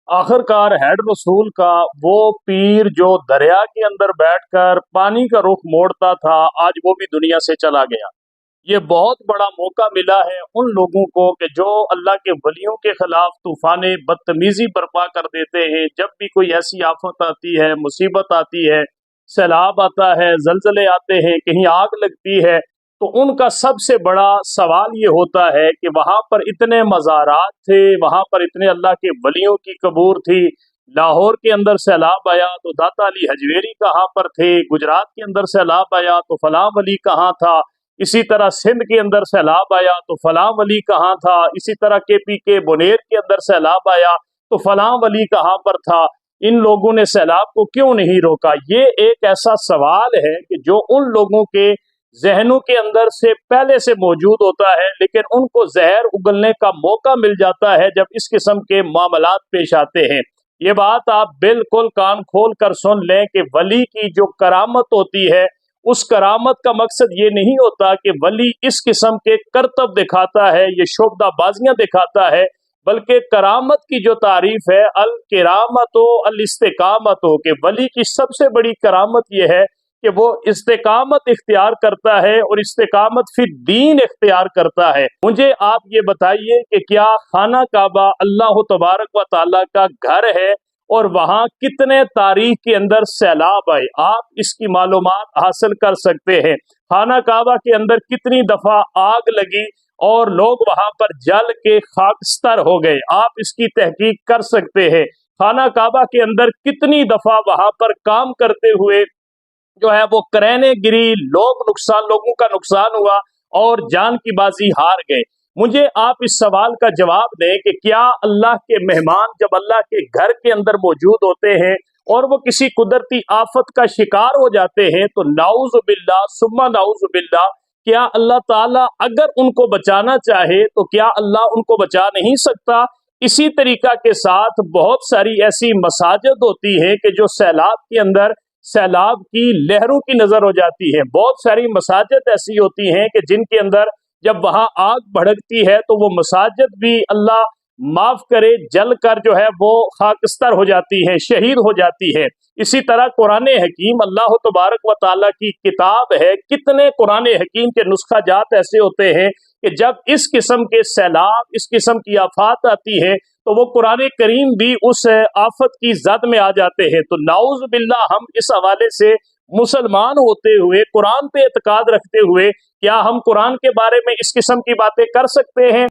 آخرکار ہیڈ رسول کا وہ پیر جو دریا کے اندر بیٹھ کر پانی کا رخ موڑتا تھا، آج وہ بھی دنیا سے چلا گیا۔ یہ بہت بڑا موقع ملا ہے ان لوگوں کو کہ جو اللہ کے ولیوں کے خلاف طوفان بدتمیزی برپا کر دیتے ہیں۔ جب بھی کوئی ایسی آفت آتی ہے، مصیبت آتی ہے، سیلاب آتا ہے، زلزلے آتے ہیں، کہیں آگ لگتی ہے، تو ان کا سب سے بڑا سوال یہ ہوتا ہے کہ وہاں پر اتنے مزارات تھے، وہاں پر اتنے اللہ کے ولیوں کی قبور تھی۔ لاہور کے اندر سیلاب آیا تو داتا علی حجویری کہاں پر تھے، گجرات کے اندر سیلاب آیا تو فلاں ولی کہاں تھا، اسی طرح سندھ کے اندر سیلاب آیا تو فلاں ولی کہاں تھا، اسی طرح کے پی کے بنیر کے اندر سیلاب آیا تو فلاں ولی کہاں پر تھا۔ ان لوگوں نے سیلاب کو کیوں نہیں روکا؟ یہ ایک ایسا سوال ہے کہ جو ان لوگوں کے ذہنوں کے اندر سے پہلے سے موجود ہوتا ہے، لیکن ان کو زہر اگلنے کا موقع مل جاتا ہے جب اس قسم کے معاملات پیش آتے ہیں۔ یہ بات آپ بالکل کان کھول کر سن لیں کہ ولی کی جو کرامت ہوتی ہے، اس کرامت کا مقصد یہ نہیں ہوتا کہ ولی اس قسم کے کرتب دکھاتا ہے، یہ شعبدہ بازیاں دکھاتا ہے، بلکہ کرامت کی جو تعریف ہے الکرامت و الاستقامت ہو، کہ ولی کی سب سے بڑی کرامت یہ ہے کہ وہ استقامت اختیار کرتا ہے اور استقامت فی الدین اختیار کرتا ہے۔ مجھے آپ یہ بتائیے کہ کیا خانہ کعبہ اللہ تبارک و تعالیٰ کا گھر ہے اور وہاں کتنے تاریخ کے اندر سیلاب آئے؟ آپ اس کی معلومات حاصل کر سکتے ہیں۔ خانہ کعبہ کے اندر کتنی دفعہ آگ لگی اور لوگ وہاں پر جل کے خاکستر ہو گئے، آپ اس کی تحقیق کر سکتے ہیں۔ خانہ کعبہ کے اندر کتنی دفعہ وہاں پر کام کرتے ہوئے جو ہے وہ کرینے گری، لوگوں کا نقصان ہوا اور جان کی بازی ہار گئے۔ مجھے آپ اس سوال کا جواب دیں کہ کیا اللہ کے مہمان جب اللہ کے گھر کے اندر موجود ہوتے ہیں اور وہ کسی قدرتی آفت کا شکار ہو جاتے ہیں تو نعوذ باللہ ثم نعوذ باللہ، کیا اللہ تعالیٰ اگر ان کو بچانا چاہے تو کیا اللہ ان کو بچا نہیں سکتا؟ اسی طریقہ کے ساتھ بہت ساری ایسی مساجد ہوتی ہیں کہ جو سیلاب کے اندر سیلاب کی لہروں کی نظر ہو جاتی ہے۔ بہت ساری مساجد ایسی ہوتی ہیں کہ جن کے اندر جب وہاں آگ بھڑکتی ہے تو وہ مساجد بھی اللہ معاف کرے جل کر جو ہے وہ خاکستر ہو جاتی ہے، شہید ہو جاتی ہے۔ اسی طرح قرآن حکیم اللہ تبارک و تعالیٰ کی کتاب ہے، کتنے قرآن حکیم کے نسخہ جات ایسے ہوتے ہیں کہ جب اس قسم کے سیلاب، اس قسم کی آفات آتی ہے تو وہ قرآن کریم بھی اس آفت کی زد میں آ جاتے ہیں۔ تو نعوذ باللہ ہم اس حوالے سے مسلمان ہوتے ہوئے، قرآن پہ اعتقاد رکھتے ہوئے، کیا ہم قرآن کے بارے میں اس قسم کی باتیں کر سکتے ہیں؟